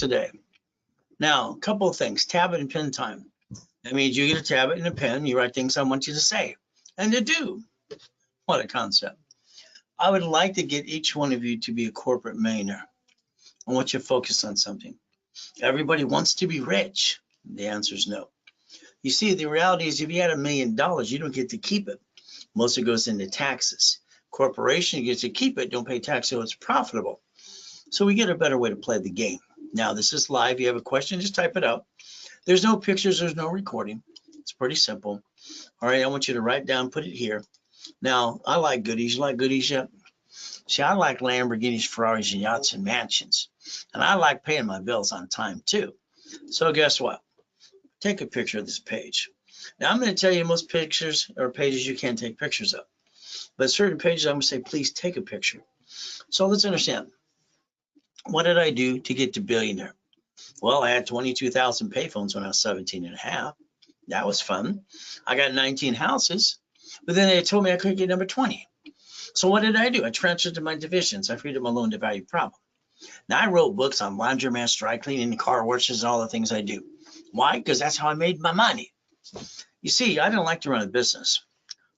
today. Now, a couple of things, tablet and pen time. That means you get a tablet and a pen, you write things I want you to say and to do. What a concept. I would like to get each one of you to be a corporate millionaire. I want you to focus on something. Everybody wants to be rich. The answer is no. You see, the reality is if you had $1 million, you don't get to keep it. Most of it goes into taxes. Corporation gets to keep it, don't pay tax, so it's profitable. So we get a better way to play the game. Now, this is live. You have a question, just type it out. There's no pictures, there's no recording. It's pretty simple. All right, I want you to write down, put it here. Now, I like goodies. You like goodies yet? See, I like Lamborghinis, Ferraris, and yachts and mansions. And I like paying my bills on time, too. So guess what? Take a picture of this page. Now, I'm going to tell you most pictures or pages you can't take pictures of. But certain pages, I'm going to say, please take a picture. So let's understand. What did I do to get to billionaire? Well, I had 22,000 payphones when I was 17 and a half. That was fun. I got 19 houses, but then they told me I couldn't get number 20. So what did I do? I transferred to my divisions. I freed up my loan to value problem. Now I wrote books on laundromats, dry cleaning, car washes, and all the things I do. Why? Because that's how I made my money. You see, I didn't like to run a business.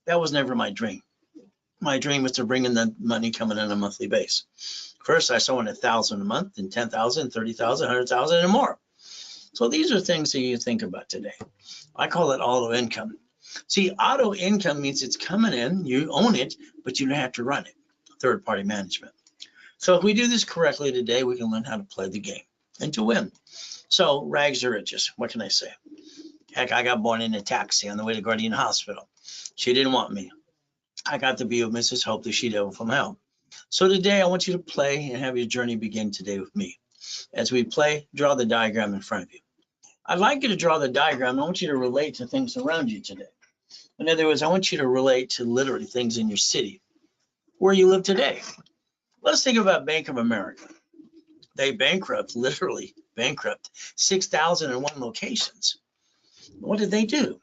That was never my dream. My dream was to bring in the money coming in on a monthly basis. First, I saw 1,000 a month, and 10,000, 30,000, 100,000, and more. So these are things that you think about today. I call it auto income. See, auto income means it's coming in, you own it, but you don't have to run it. Third-party management. So if we do this correctly today, we can learn how to play the game and to win. So rags or riches, what can I say? Heck, I got born in a taxi on the way to Guardian Hospital. She didn't want me. I got to be with Mrs. Hope, the she-devil from hell. So today I want you to play and have your journey begin today with me. As we play, draw the diagram in front of you. I'd like you to draw the diagram. I want you to relate to things around you today. In other words, I want you to relate to literally things in your city, where you live today. Let's think about Bank of America. They literally bankrupt 6,001 locations. What did they do?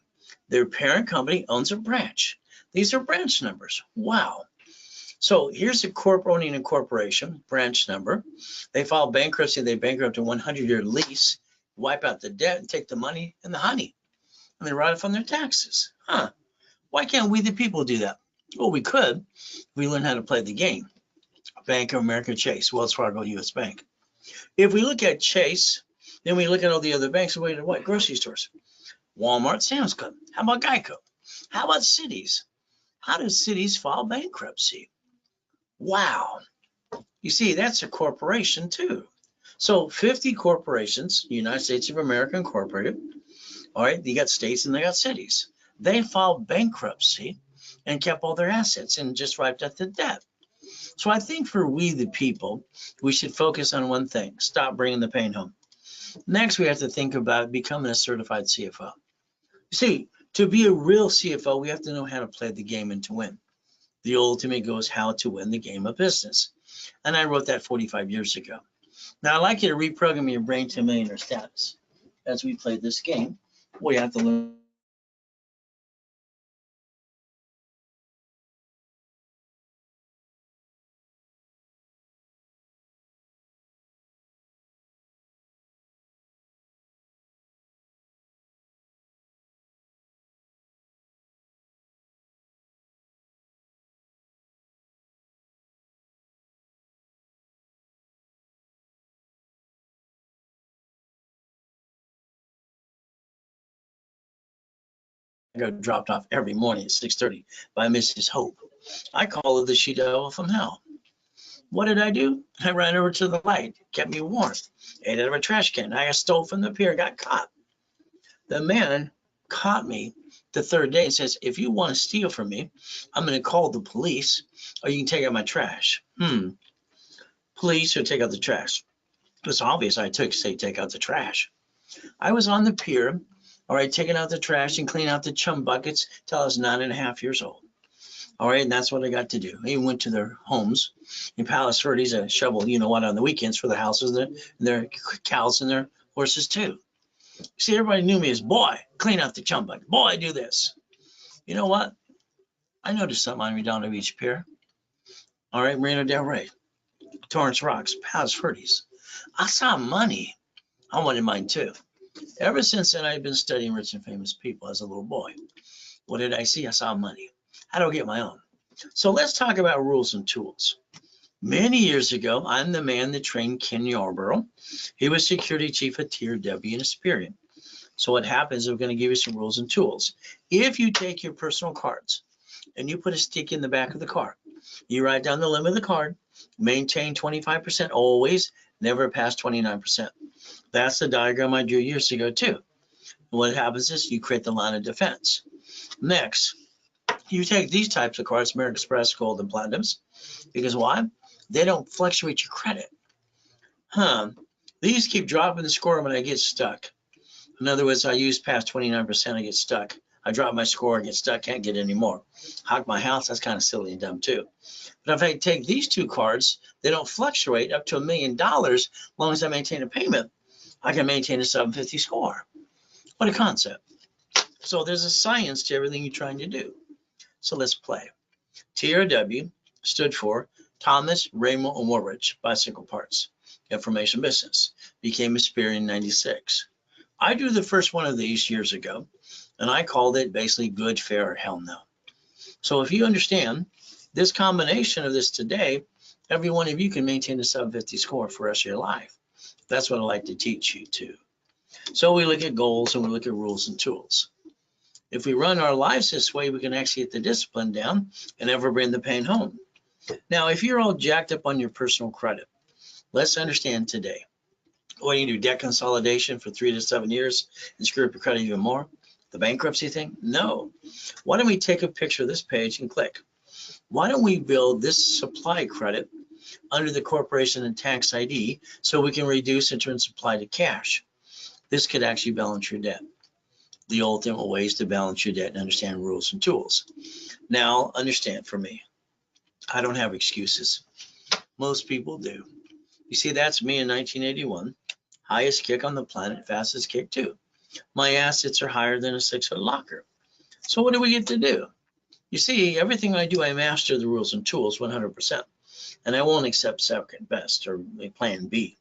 Their parent company owns a branch. These are branch numbers. Wow. So here's a corp owning a corporation, branch number. They file bankruptcy, they bankrupt a 100-year lease, wipe out the debt and take the money and the honey. And they write it from their taxes. Why can't we the people do that? Well, we could if we learn how to play the game. Bank of America, Chase, Wells Fargo, US Bank. If we look at Chase, then we look at all the other banks and what? Grocery stores. Walmart, Sam's Club. How about Geico? How about cities? How do cities file bankruptcy? Wow. You see, that's a corporation too. So 50 corporations, United States of America Incorporated. All right, you got states and they got cities. They filed bankruptcy and kept all their assets and just wiped out the debt. So I think for we the people, we should focus on one thing, stop bringing the pain home. Next, we have to think about becoming a certified CFO. You see, to be a real CFO, we have to know how to play the game and to win. The ultimate goal is how to win the game of business. And I wrote that 45 years ago. Now, I'd like you to reprogram your brain to millionaire status. As we play this game, we have to learn. I got dropped off every morning at 6:30 by Mrs. Hope. I call her the she-devil from hell. What did I do? I ran over to the light, kept me warm, ate out of a trash can. I stole from the pier, got caught. The man caught me the third day and says, if you want to steal from me, I'm going to call the police or you can take out my trash. Police or take out the trash. It was obvious I take out the trash. I was on the pier, all right, taking out the trash and cleaning out the chum buckets till I was 9.5 years old. All right, and that's what I got to do. I went to their homes in Palos Verdes, a shovel, you know what, on the weekends for the houses, and their cows and their horses too. See, everybody knew me as, boy, clean out the chum bucket. Boy, do this. You know what? I noticed something on Redondo Beach Pier. All right, Marina Del Rey, Torrance Rocks, Palos Verdes. I saw money. I wanted mine too. Ever since then, I've been studying rich and famous people as a little boy. What did I see? I saw money. How do I get my own? So let's talk about rules and tools. Many years ago, I'm the man that trained Ken Yarborough. He was security chief at TRW and Experian. So what happens is we're going to give you some rules and tools. If you take your personal cards and you put a stick in the back of the car, you write down the limit of the card, maintain 25% always, never pass 29%. That's the diagram I drew years ago too. And what happens is you create the line of defense. Next, you take these types of cards, American Express, Gold, and Platinums, because why? They don't fluctuate your credit. These keep dropping the score when I get stuck. In other words, I use past 29%, I get stuck. I drop my score, I get stuck, can't get any more. Hawk my house, that's kind of silly and dumb too. But if I take these two cards, they don't fluctuate up to $1 million as long as I maintain a payment. I can maintain a 750 score. What a concept. So there's a science to everything you're trying to do. So let's play. TRW stood for Thomas Raymond and Woolrich Bicycle Parts Information Business. Became Experian in 96. I drew the first one of these years ago, and I called it basically good, fair, or hell no. So if you understand this combination of this today, every one of you can maintain a 750 score for the rest of your life. That's what I like to teach you too. So we look at goals and we look at rules and tools. If we run our lives this way, we can actually get the discipline down and never bring the pain home. Now, if you're all jacked up on your personal credit, let's understand today. What do you do? Debt consolidation for 3 to 7 years and screw up your credit even more? The bankruptcy thing? No. Why don't we take a picture of this page and click? Why don't we build this supply credit under the corporation and tax ID so we can reduce and turn supply to cash? This could actually balance your debt. The ultimate ways to balance your debt and understand rules and tools. Now, understand for me, I don't have excuses. Most people do. You see, that's me in 1981. Highest kick on the planet, fastest kick too. My assets are higher than a 6-foot locker. So what do we get to do? You see, everything I do, I master the rules and tools 100%. And I won't accept second best or plan B.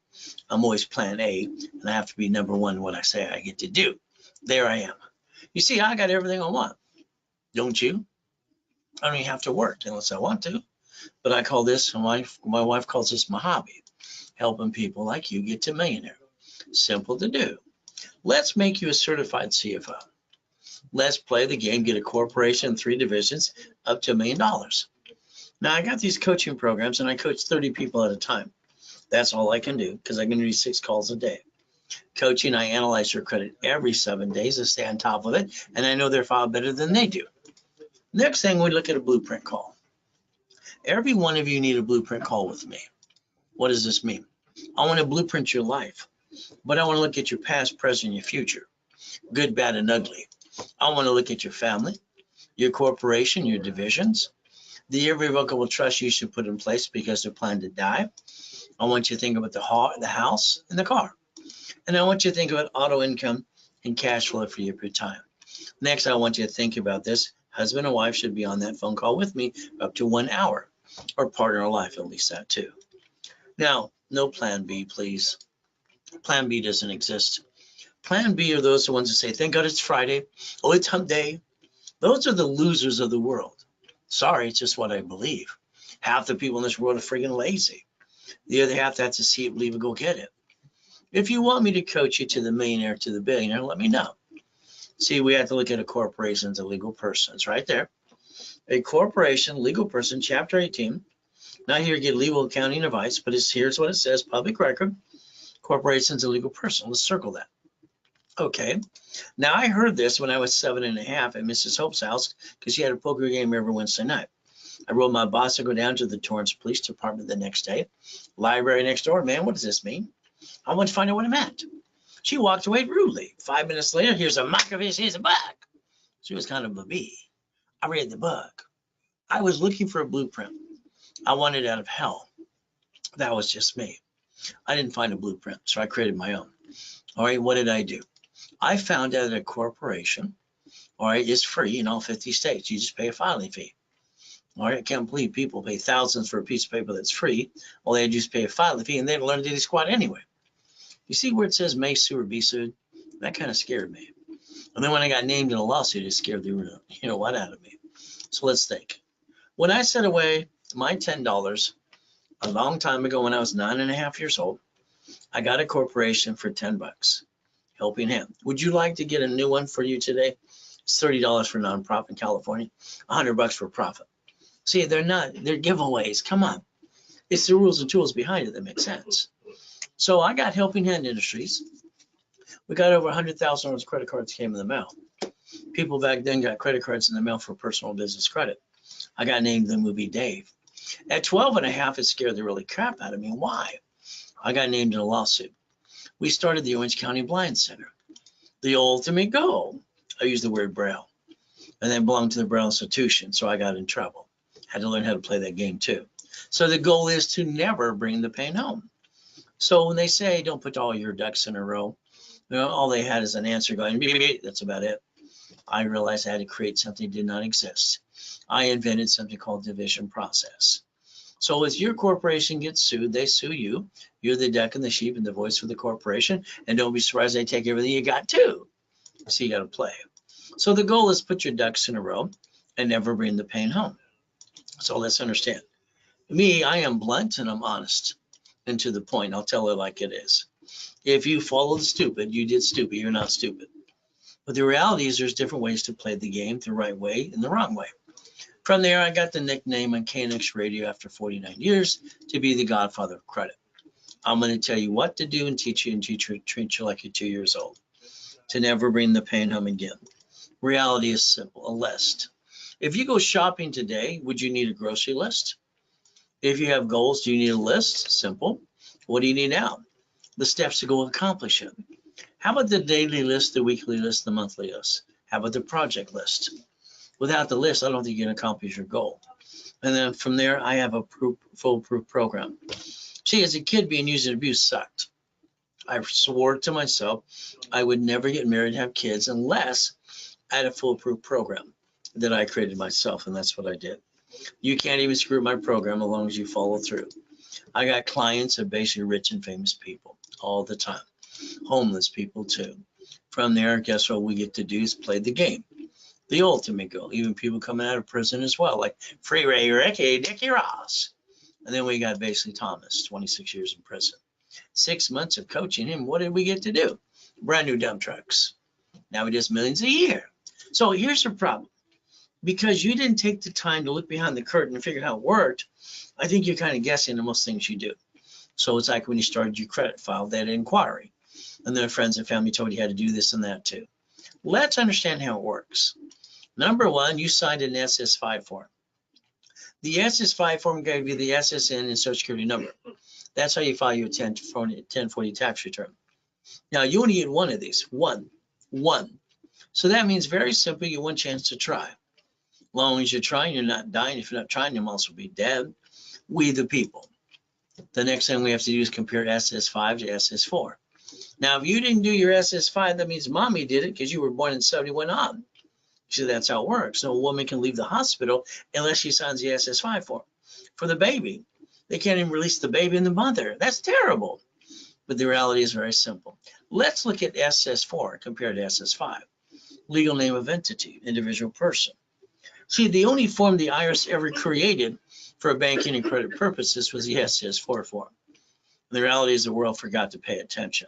I'm always plan A, and I have to be number one in what I say I get to do. There I am. You see, I got everything I want. Don't you? I don't even have to work unless I want to. But I call this, my wife calls this my hobby, helping people like you get to millionaire. Simple to do. Let's make you a certified CFO. Let's play the game, get a corporation, 3 divisions, up to $1 million. Now, I got these coaching programs, and I coach 30 people at a time. That's all I can do because I can do 6 calls a day. Coaching, I analyze their credit every 7 days to stay on top of it, and I know their file better than they do. Next thing, we look at a blueprint call. Every one of you need a blueprint call with me. What does this mean? I want to blueprint your life, but I want to look at your past, present, and your future, good, bad, and ugly. I want to look at your family, your corporation, your divisions, the irrevocable trust you should put in place because they're planning to die. I want you to think about the house and the car. And I want you to think about auto income and cash flow for your time. Next, I want you to think about this. Husband and wife should be on that phone call with me up to 1 hour, or partner in life, at least that too. Now, no plan B, please. Plan B doesn't exist. Plan B are those ones that say, thank God it's Friday. Oh, it's hump day. Those are the losers of the world. Sorry, it's just what I believe. Half the people in this world are friggin' lazy. The other half, that's to see it, believe it, go get it. If you want me to coach you to the millionaire, to the billionaire, let me know. See, we have to look at a corporation as a legal person. It's right there. A corporation, legal person, Chapter 18. Not here to get legal accounting advice, but here's what it says, public record. Corporation's a legal person. Let's circle that. Okay. Now, I heard this when I was 7.5 at Mrs. Hope's house because she had a poker game every Wednesday night. I rode my bus to go down to the Torrance Police Department the next day. Library next door. Man, what does this mean? I wanted to find out what it meant. She walked away rudely. 5 minutes later, here's a Machiavelli, here's a book. She was kind of a bee. I read the book. I was looking for a blueprint. I wanted out of hell. That was just me. I didn't find a blueprint, so I created my own. All right, what did I do? I found out that a corporation, all right, is free in all 50 states. You just pay a filing fee. All right, I can't believe people pay thousands for a piece of paper that's free. All they had to do is pay a filing fee, and they learn to do squat anyway. You see where it says may sue or be sued? That kind of scared me. And then when I got named in a lawsuit, it scared the what out of me. So let's think. When I set away my $10 a long time ago when I was 9.5 years old, I got a corporation for $10. Helping Hand. Would you like to get a new one for you today? It's $30 for nonprofit in California, $100 for profit. See, they're giveaways. Come on. It's the rules and tools behind it that make sense. So I got Helping Hand Industries. We got over 100,000 credit cards came in the mail. People back then got credit cards in the mail for personal business credit. I got named the movie Dave. At 12.5, it scared the really crap out of me. Why? I got named in a lawsuit. We started the Orange County Blind Center. The ultimate goal, I used the word Braille, and then belonged to the Braille Institution, so I got in trouble. Had to learn how to play that game too. So the goal is to never bring the pain home. So when they say don't put all your ducks in a row, all they had is an answer going, that's about it. I realized I had to create something that did not exist. I invented something called division process. So as your corporation gets sued, they sue you. You're the duck and the sheep and the voice for the corporation. And don't be surprised they take everything you got too. So you got to play. So the goal is put your ducks in a row and never bring the pain home. So let's understand. Me, I am blunt and I'm honest and to the point. I'll tell it like it is. If you followed stupid, you did stupid. You're not stupid. But the reality is there's different ways to play the game, the right way and the wrong way. From there, I got the nickname on KNX Radio after 49 years to be the godfather of credit. I'm going to tell you what to do and teach you treat you like you're 2 years old. To never bring the pain home again. Reality is simple, a list. If you go shopping today, would you need a grocery list? If you have goals, do you need a list? Simple. What do you need now? The steps to go accomplish it. How about the daily list, the weekly list, the monthly list? How about the project list? Without the list, I don't think you can accomplish your goal. And then from there, I have a foolproof program. See, as a kid, being used and abused sucked. I swore to myself I would never get married and have kids unless I had a foolproof program that I created myself, and that's what I did. You can't even screw my program as long as you follow through. I got clients of basically rich and famous people all the time. Homeless people too. From there, guess what we get to do is play the game. The ultimate goal, even people coming out of prison as well, like Free Ray Ricky, Dickie Ross. And then we got basically Thomas, 26 years in prison. 6 months of coaching him, what did we get to do? Brand new dump trucks. Now he does millions a year. So here's the problem. Because you didn't take the time to look behind the curtain and figure out how it worked, I think you're kind of guessing at most things you do. So it's like when you started your credit file, that inquiry. And then friends and family told you how to do this and that too. Let's understand how it works. Number one, you signed an SS5 form. The SS5 form gave you the SSN and Social Security number. That's how you file your 1040 tax return. Now, you only get one of these, one. So that means very simply, you have one chance to try. As long as you're trying, you're not dying. If you're not trying, you might also be dead. We the people. The next thing we have to do is compare SS5 to SS4. Now, if you didn't do your SS5, that means mommy did it because you were born in 71 on. So that's how it works. No woman can leave the hospital unless she signs the SS5 form. For the baby, they can't even release the baby and the mother. That's terrible. But the reality is very simple. Let's look at SS4 compared to SS5. Legal name of entity, individual person. See, the only form the IRS ever created for banking and credit purposes was the SS4 form. The reality is the world forgot to pay attention.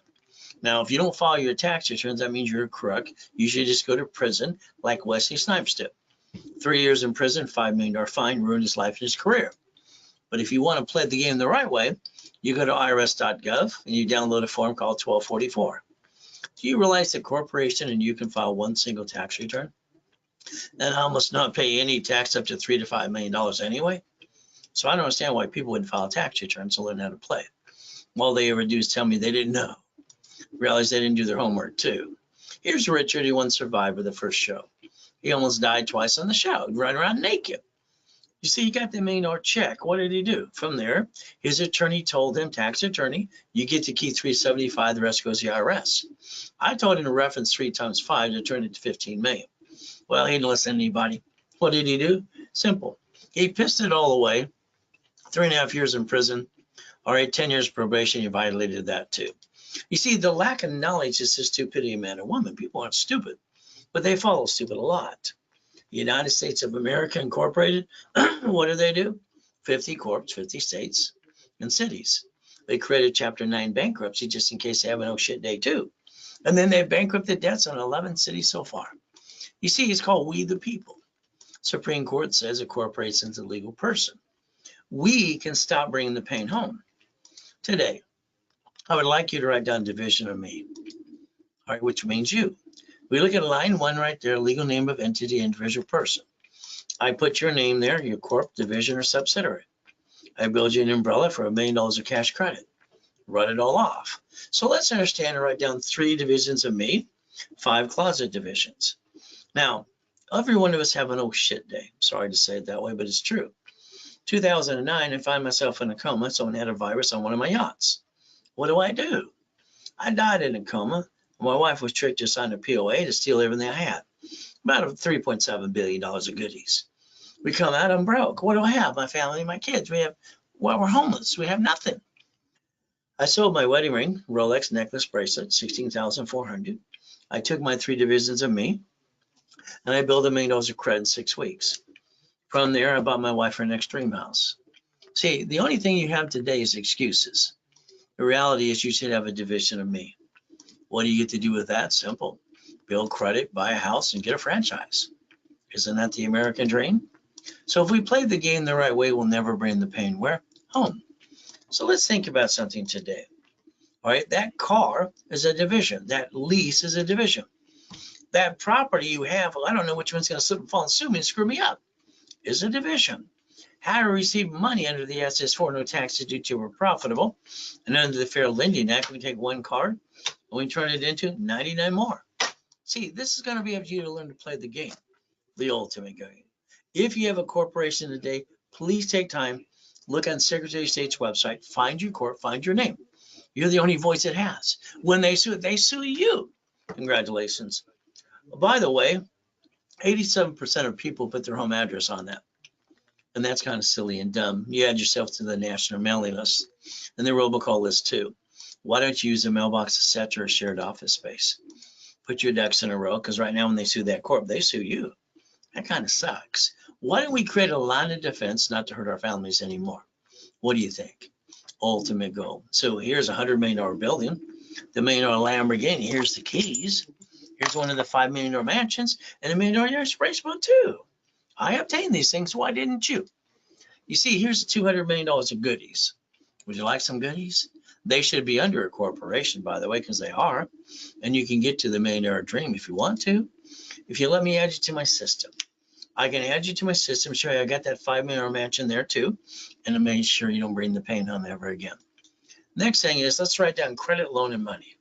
Now, if you don't file your tax returns, that means you're a crook. You should just go to prison like Wesley Snipes did. 3 years in prison, $5 million fine, ruined his life and his career. But if you want to play the game the right way, you go to irs.gov and you download a form called 1244. Do you realize that corporation and you can file one single tax return and almost not pay any tax up to $3 to $5 million anyway? So I don't understand why people wouldn't file tax returns to learn how to play. All they ever do is tell me they didn't know. Realize they didn't do their homework too. Here's Richard, he won Survivor, the first show. He almost died twice on the show, running around naked. You see, he got the $1 million check. What did he do? From there, his attorney told him, tax attorney, you get to keep $375, the rest goes to the IRS. I told him to reference 3 times 5 to turn it to 15 million. Well, he didn't listen to anybody. What did he do? Simple. He pissed it all away. 3.5 years in prison. All right, 10 years probation, he violated that too. You see, the lack of knowledge is the stupidity of man and woman. People aren't stupid, but they follow stupid a lot. United States of America Incorporated, what do? 50 corps, 50 states and cities. They created Chapter 9 bankruptcy just in case they have an oh shit day too. And then they bankrupted debts on 11 cities so far. You see, it's called we the people. Supreme Court says a corporation's a legal person. We can stop bringing the pain home. Today, I would like you to write down division of me, all right, which means you. We look at line 1 right there, legal name of entity, individual person. I put your name there, your corp, division, or subsidiary. I build you an umbrella for $1 million of cash credit. Run it all off. So let's understand and write down 3 divisions of me, 5 closet divisions. Now, every one of us have an oh shit day. Sorry to say it that way, but it's true. 2009, I find myself in a coma. Someone had a virus on one of my yachts. What do? I died in a coma. My wife was tricked to sign a POA to steal everything I had. About $3.7 billion of goodies. We come out, I'm broke. What do I have? My family, my kids. We're homeless. We have nothing. I sold my wedding ring, Rolex necklace bracelet, $16,400. I took my 3 divisions of me, and I built $1 million of credit in 6 weeks. From there, I bought my wife her next dream house. See, the only thing you have today is excuses. The reality is you should have a division of me. What do you get to do with that? Simple. Build credit, buy a house, and get a franchise. Isn't that the American dream? So if we play the game the right way, we'll never bring the pain where? Home. So let's think about something today. All right, that car is a division. That lease is a division. That property you have, well, I don't know which one's going to slip and fall and sue me and screw me up, is a division. How to receive money under the SS4, no taxes due to we're profitable. And under the Fair Lending Act, we take 1 card and we turn it into 99 more. See, this is going to be up to you to learn to play the game, the ultimate game. If you have a corporation today, please take time, look on Secretary of State's website, find your corp, find your name. You're the only voice it has. When they sue you. Congratulations. By the way, 87% of people put their home address on that. And that's kind of silly and dumb. You add yourself to the national mailing list and the robocall list too. Why don't you use a mailbox, etc., or shared office space? Put your ducks in a row, because right now when they sue that corp, they sue you. That kind of sucks. Why don't we create a line of defense not to hurt our families anymore? What do you think? Ultimate goal. So here's a $100 million building, the $1 million Lamborghini. Here's the keys. Here's one of the $5 million mansions and a $1 million spray boat too. I obtained these things. Why didn't you? You see, here's $200 million of goodies. Would you like some goodies? They should be under a corporation, by the way, because they are. And you can get to the $1 million dream if you want to. If you let me add you to my system, I can add you to my system, show you I got that $5 million mansion there too, and to make sure you don't bring the pain home ever again. Next thing is, let's write down credit, loan, and money.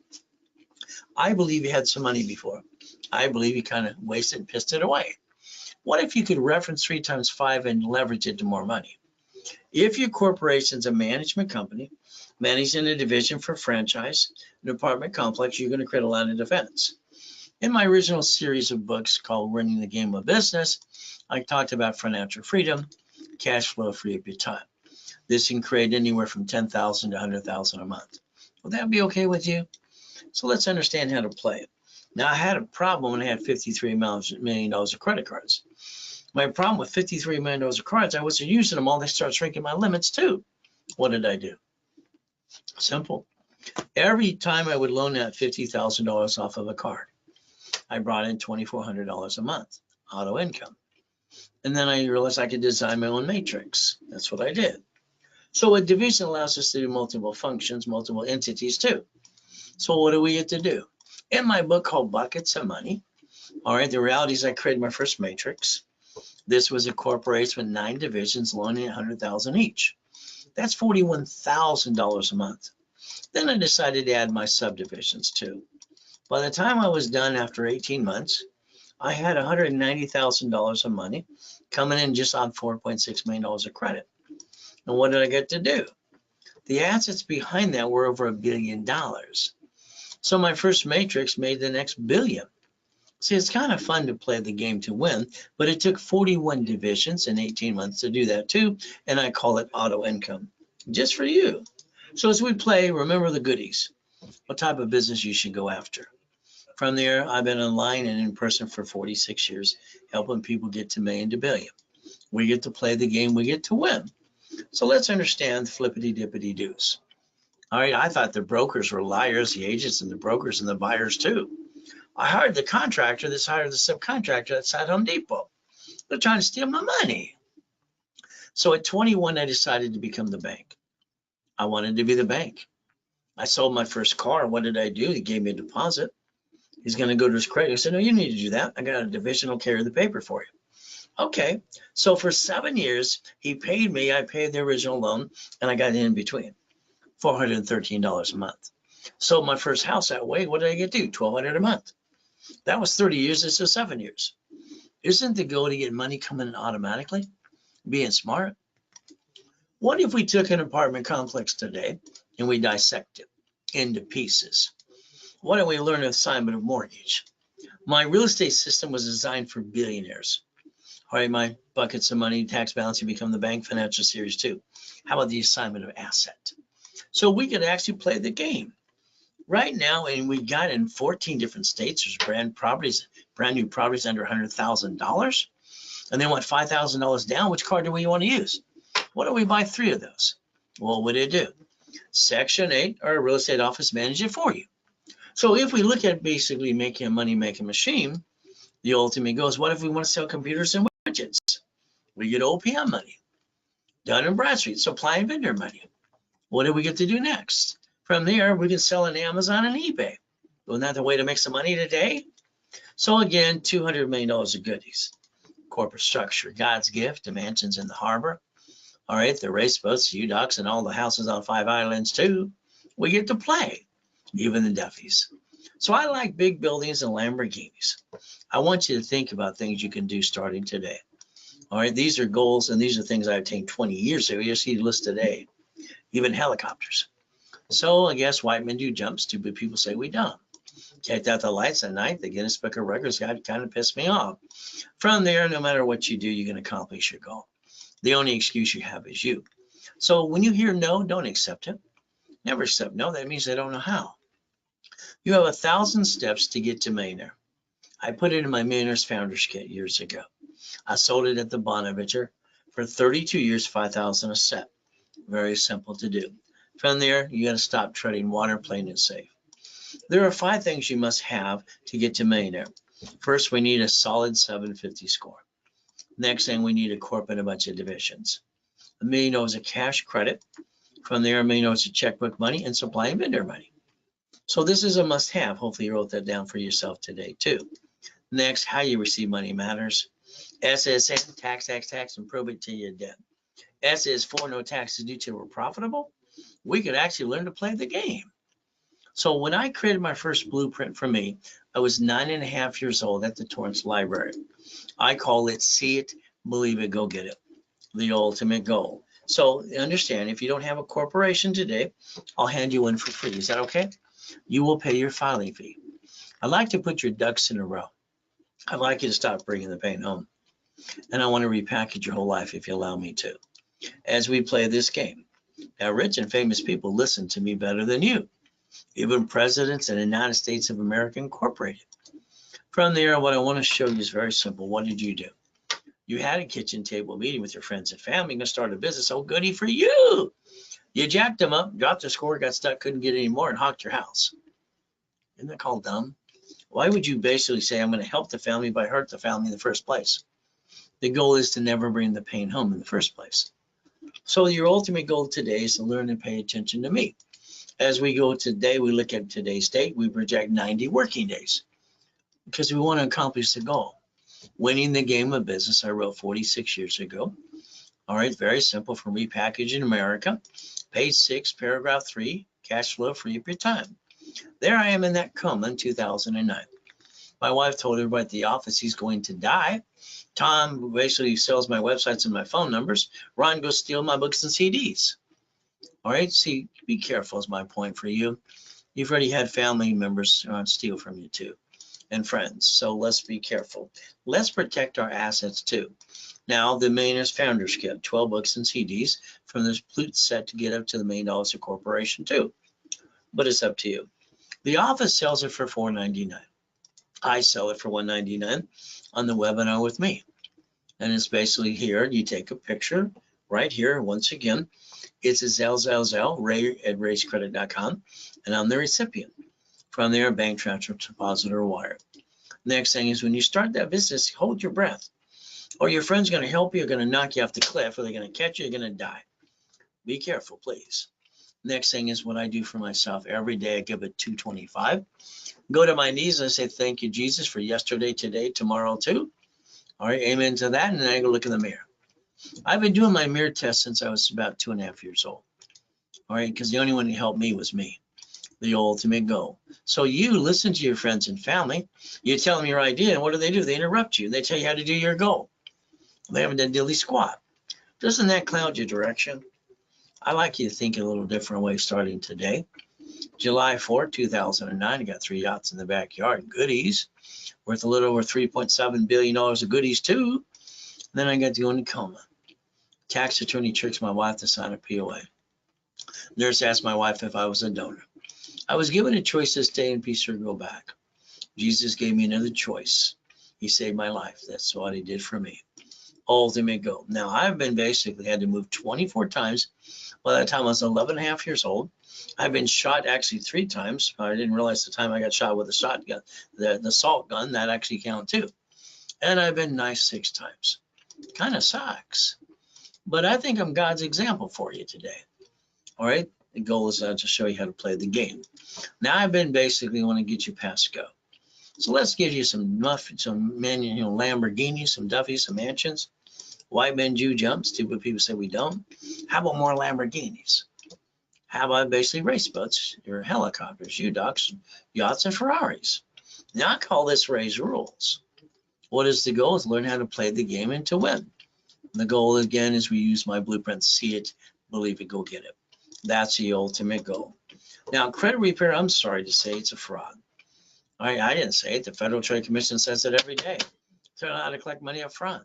I believe you had some money before. I believe you kind of wasted and pissed it away. What if you could reference 3 times 5 and leverage it to more money? If your corporation's a management company, managing a division for franchise, an apartment complex, you're going to create a line of defense. In my original series of books called Running the Game of Business, I talked about financial freedom, cash flow, free up your time. This can create anywhere from $10,000 to $100,000 a month. Will that be okay with you? So let's understand how to play it. Now, I had a problem when I had $53 million of credit cards. My problem with $53 million of cards, I wasn't using them all. They started shrinking my limits too. What did I do? Simple. Every time I would loan out $50,000 off of a card, I brought in $2,400 a month, auto income. And then I realized I could design my own matrix. That's what I did. So a division allows us to do multiple functions, multiple entities too. So what do we get to do? In my book called Buckets of Money, all right, the reality is I created my first matrix. This was a corporation with 9 divisions, loaning $100,000 each. That's $41,000 a month. Then I decided to add my subdivisions too. By the time I was done after 18 months, I had $190,000 of money coming in just on $4.6 million of credit. And what did I get to do? The assets behind that were over $1 billion. So my first matrix made the next billion. See, it's kind of fun to play the game to win, but it took 41 divisions in 18 months to do that too, and I call it auto income, just for you. So as we play, remember the goodies. what type of business you should go after. From there, I've been online and in person for 46 years, helping people get to million to billion. We get to play the game, we get to win. So let's understand the flippity dippity doos. All right, I thought the brokers were liars, the agents and the brokers and the buyers too. I hired the contractor that's hired the subcontractor that's at Home Depot. They're trying to steal my money. So at 21, I decided to become the bank. I wanted to be the bank. I sold my first car. What did I do? He gave me a deposit. He's going to go to his credit. I said, no, you need to do that. I got a division will carry the paper for you. Okay. So for 7 years, he paid me. I paid the original loan and I got in between $413 a month. Sold my first house that way. What did I get to do? $1,200 a month. That was 30 years. This is 7 years. Isn't the goal to get money coming in automatically? Being smart. What if we took an apartment complex today and we dissect it into pieces? What do we learn assignment of mortgage? My real estate system was designed for billionaires. All right, my buckets of money, tax balance, you become the bank, financial series 2. How about the assignment of asset? So we could actually play the game. Right now, and we got in 14 different states, there's brand new properties under $100,000, and they want $5,000 down. Which card do we want to use? What do we buy 3 of those? What would it do? Section 8, our real estate office manage it for you. So if we look at basically making a money-making machine, the ultimate goal is, what if we want to sell computers and widgets? We get OPM money. Dun & Bradstreet, supply and vendor money. What do we get to do next? From there, we can sell on Amazon and eBay. Isn't that the way to make some money today? So again, $200 million of goodies. Corporate structure, God's gift, the mansions in the harbor. All right, the race boats, the U-Docks, and all the houses on 5 islands too. We get to play, even the Duffys. So I like big buildings and Lamborghinis. I want you to think about things you can do starting today. All right, these are goals and these are things I obtained 20 years ago. You see the list today, even helicopters. So I guess white men do jumps, stupid people say we don't. Checked out the lights at night. The Guinness Book of Records got kind of pissed me off. From there, no matter what you do, you can accomplish your goal. The only excuse you have is you. So when you hear no, don't accept it. Never accept no. That means they don't know how. You have 1,000 steps to get to millionaire. I put it in my Millionaires Founders Kit years ago. I sold it at the Bonaventure for 32 years, $5,000 a set. Very simple to do. From there, you got to stop treading water, plain and safe. There are 5 things you must have to get to millionaire. First, we need a solid 750 score. Next thing, we need a corp and a bunch of divisions. $1 million is a cash credit. From there, $1 million is a checkbook money and supply and vendor money. So this is a must-have. Hopefully you wrote that down for yourself today too. Next, how you receive money matters. SSN, tax, and prove it till you're dead. S is for no taxes due till we're profitable. We could actually learn to play the game. So when I created my first blueprint for me, I was 9.5 years old at the Torrance Library. I call it see it, believe it, go get it. The ultimate goal. So understand, if you don't have a corporation today, I'll hand you one for free. Is that okay? You will pay your filing fee. I'd like to put your ducks in a row. I'd like you to stop bringing the pain home. And I want to repackage your whole life if you allow me to. As we play this game. Now, rich and famous people listen to me better than you. Even presidents in the United States of America Incorporated. From there, what I want to show you is very simple. What did you do? You had a kitchen table meeting with your friends and family. You're going to start a business. Oh, goody for you. You jacked them up, dropped the score, got stuck, couldn't get any more, and hawked your house. Isn't that called dumb? Why would you basically say, I'm going to help the family but hurt the family in the first place? The goal is to never bring the pain home in the first place. So your ultimate goal today is to learn and pay attention to me. As we go today, we look at today's date, we project 90 working days because we want to accomplish the goal. Winning the game of business, I wrote 46 years ago. All right, very simple from Repackaging America. Page 6, paragraph 3, cash flow free up your time. There I am in that coma in 2009. My wife told everybody at the office he's going to die. Tom, who basically sells my websites and my phone numbers, Ron goes steal my books and CDs. All right, see, be careful is my point for you. You've already had family members steal from you too, and friends. So let's be careful. Let's protect our assets too. Now, the Millionaires Founders Kit, 12 books and CDs from this Plute set to get up to the $1 million of corporation too. but it's up to you. The office sells it for $4.99. I sell it for $1.99 on the webinar with me. And it's basically here, you take a picture right here. Once again, it's a Zelle, ray@raycredit.com, and I'm the recipient. From there, bank transfer, deposit, or wire. Next thing is when you start that business, hold your breath. Or your friend's going to help you, or going to knock you off the cliff, or they're going to catch you, you're going to die. Be careful, please. Next thing is what I do for myself. Every day I give it 225. Go to my knees and I say, thank you, Jesus, for yesterday, today, tomorrow, too. All right, amen to that. And then I go look in the mirror. I've been doing my mirror test since I was about 2.5 years old. All right, because the only one who helped me was me, the ultimate goal. So you listen to your friends and family. You tell them your idea, and what do? They interrupt you. They tell you how to do your goal. They haven't done dilly squat. Doesn't that cloud your direction? I like you to think a little different way starting today. July 4, 2009, I got 3 yachts in the backyard, goodies, worth a little over $3.7 billion of goodies too. Then I got to go into coma. Tax attorney tricks my wife to sign a POA. Nurse asked my wife if I was a donor. I was given a choice to stay in peace or go back. Jesus gave me another choice. He saved my life. That's what he did for me. Ultimate goal. Now, I've been basically had to move 24 times. By the time I was 11.5 years old, I've been shot actually 3 times. I didn't realize the time I got shot with a shotgun, the assault gun, that actually counted too. And I've been nice 6 times. Kind of sucks. But I think I'm God's example for you today. All right. The goal is to show you how to play the game. Now I've been basically want to get you past go. So let's give you some Lamborghinis, some Duffys, some mansions. White men do jump. Stupid people say we don't. How about more Lamborghinis? How about basically race boats, your helicopters, U-Docks, yachts, and Ferraris? Now I call this Ray's Rules. What is the goal? Is learn how to play the game and to win. The goal again is we use my blueprint, see it, believe it, go get it. That's the ultimate goal. Now credit repair, I'm sorry to say it's a fraud. I didn't say it. The Federal Trade Commission says it every day. They don't know how to collect money up front.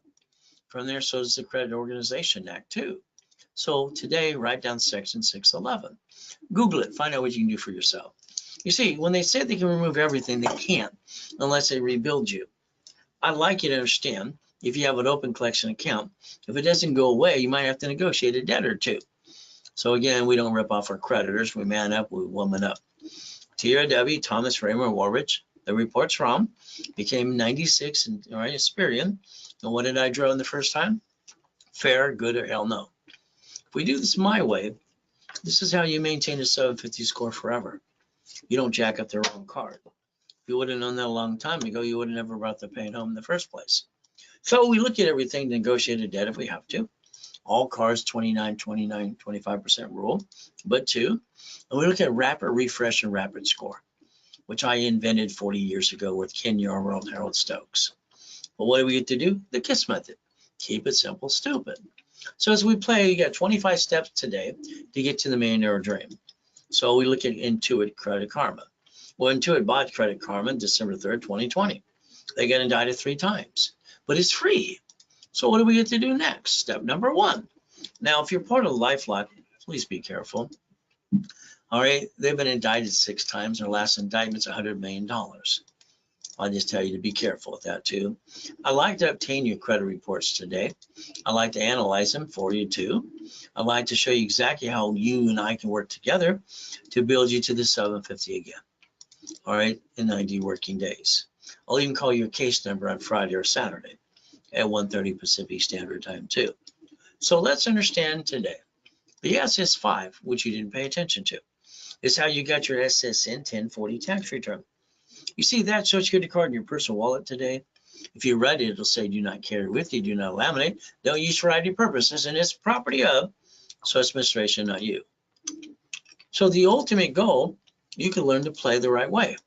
From there, so does the Credit Organization Act too. So today, write down section 611. Google it, find out what you can do for yourself. You see, when they say they can remove everything, they can't unless they rebuild you. I'd like you to understand, if you have an open collection account, if it doesn't go away, you might have to negotiate a debt or two. So again, we don't rip off our creditors. We man up, we woman up. TRW, Thomas Raymer Warrich, the report's from, became 96 in Experian. And what did I draw in the first time? Fair, good, or hell no. If we do this my way, this is how you maintain a 750 score forever. You don't jack up the wrong card. If you would have known that a long time ago, you would have never brought the pain home in the first place. So we look at everything, negotiate a debt if we have to. All cards 29, 25% rule, but 2. And we look at rapid refresh and rapid score, which I invented 40 years ago with Ken Yarwell and Harold Stokes. But what do we get to do? The KISS method. Keep it simple, stupid. So as we play, you got 25 steps today to get to the millionaire dream. So we look at Intuit Credit Karma. Well, Intuit bought Credit Karma December 3rd, 2020. They got indicted 3 times, but it's free. So what do we get to do next? Step number 1. Now, if you're part of LifeLock, please be careful. All right, they've been indicted 6 times. Their last indictment's $100 million. I'll just tell you to be careful with that too. I like to obtain your credit reports today. I like to analyze them for you too. I like to show you exactly how you and I can work together to build you to the 750 again. All right, in 90 working days. I'll even call your case number on Friday or Saturday at 1:30 Pacific Standard Time too. So let's understand today. The SS5, which you didn't pay attention to, is how you got your SSN 1040 tax return. You see that Social Security card in your personal wallet today? If you read it, it'll say do not carry with you, do not laminate, don't use for ID purposes, and it's property of Social Administration, not you. So the ultimate goal, you can learn to play the right way.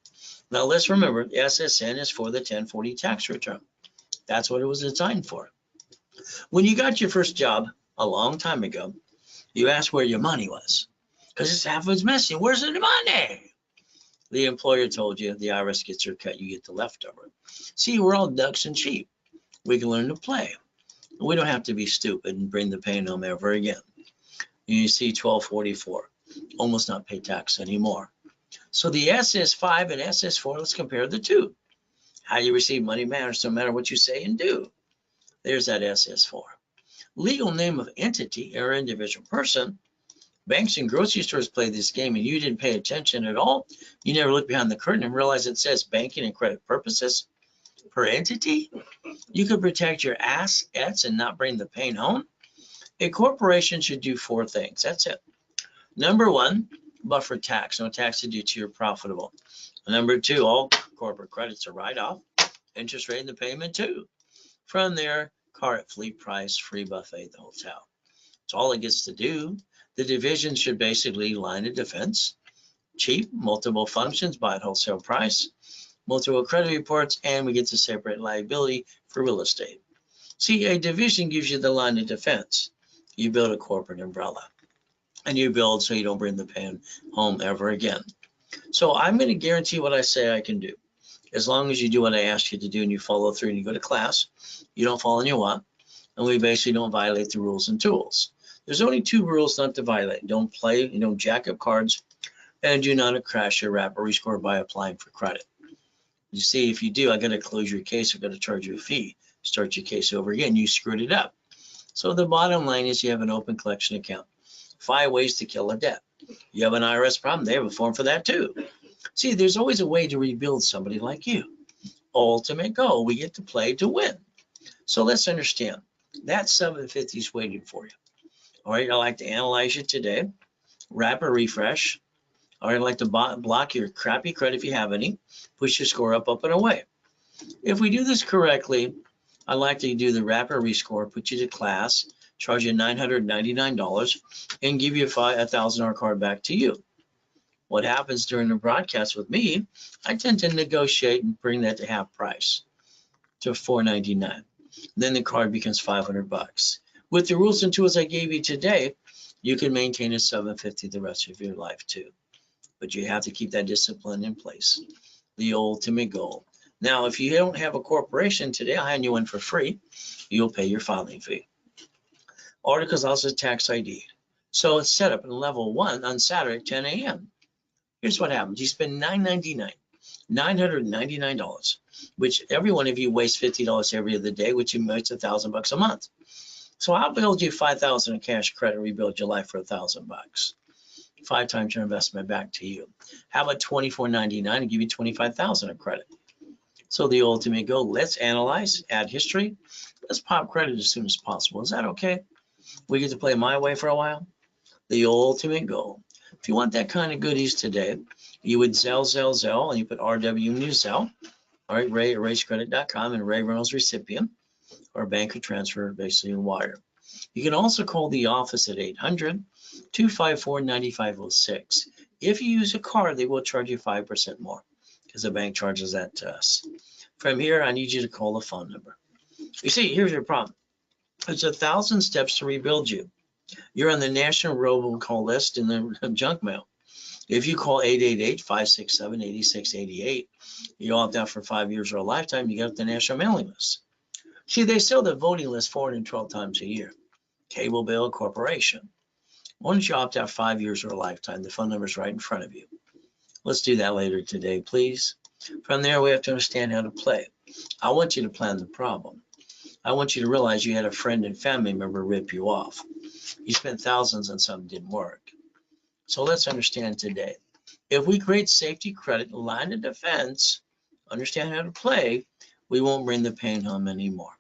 Now let's remember, the SSN is for the 1040 tax return. That's what it was designed for. When you got your first job a long time ago, you asked where your money was, because it's half of it's missing. Where's the money? The employer told you the IRS gets their cut, you get the leftover. See, we're all ducks and sheep. We can learn to play. We don't have to be stupid and bring the pain home ever again. You see 1244, almost not pay tax anymore. So the SS5 and SS4, let's compare the two. How you receive money matters no matter what you say and do. There's that SS4. Legal name of entity or individual person. Banks and grocery stores play this game and you didn't pay attention at all. You never look behind the curtain and realize it says banking and credit purposes per entity. You could protect your assets and not bring the pain home. A corporation should do 4 things. That's it. Number 1, buffer tax. No tax to due to your profitable. Number 2, all corporate credits are write-off. Interest rate in the payment too. From there, car at fleet price, free buffet at the hotel. That's all it gets to do. The division should basically line of defense, cheap, multiple functions, buy at wholesale price, multiple credit reports, and we get to separate liability for real estate. See, a division gives you the line of defense. You build a corporate umbrella, and you build so you don't bring the pain home ever again. So I'm going to guarantee what I say I can do. As long as you do what I ask you to do and you follow through and you go to class, you don't fall in your what, and we basically don't violate the rules and tools. There's only 2 rules not to violate. Don't play, don't jack up cards, and do not crash your wrap or rescore by applying for credit. You see, if you do, I got to close your case. I've got to charge you a fee. Start your case over again. You screwed it up. So the bottom line is you have an open collection account. 5 ways to kill a debt. You have an IRS problem, they have a form for that too. See, there's always a way to rebuild somebody like you. Ultimate goal, we get to play to win. So let's understand, that 750 is waiting for you. All right, I'd like to analyze you today, wrap or refresh. All right, I'd like to block your crappy credit if you have any, push your score up, and away. If we do this correctly, I'd like to do the wrap or rescore, put you to class, charge you $999, and give you a $1,000 card back to you. What happens during the broadcast with me, I tend to negotiate and bring that to half price, to $499. Then the card becomes $500. With the rules and tools I gave you today, you can maintain a $750 the rest of your life too. But you have to keep that discipline in place, the ultimate goal. Now, if you don't have a corporation today, I'll hand you one for free. You'll pay your filing fee. Articles also tax ID. So it's set up in level 1 on Saturday at 10 a.m. Here's what happens. You spend $999, which every one of you wastes $50 every other day, which makes $1,000 a month. So I'll build you $5,000 in cash credit, rebuild your life for $1,000. 5 times your investment back to you. How about $24.99 and give you $25,000 in credit? So the ultimate goal, let's analyze, add history. Let's pop credit as soon as possible. Is that okay? We get to play my way for a while? The ultimate goal. If you want that kind of goodies today, you would Zelle, and you put RW in your Zelle. All right, Ray at racecredit.com and Ray Reynolds recipient, or bank or transfer, basically in wire. You can also call the office at 800-254-9506. If you use a card, they will charge you 5% more because the bank charges that to us. From here, I need you to call the phone number. You see, here's your problem. There's 1,000 steps to rebuild you. You're on the national robocall list in the junk mail. If you call 888-567-8688, you opt out for 5 years or a lifetime, you get the national mailing list. See, they sell the voting list 412 times a year. Cable bill, corporation. Why don't you opt out 5 years or a lifetime? The phone number is right in front of you. Let's do that later today, please. From there, we have to understand how to play. I want you to plan the problem. I want you to realize you had a friend and family member rip you off. You spent thousands and something didn't work. So let's understand today. If we create safety credit, line of defense, understand how to play, we won't bring the pain home anymore.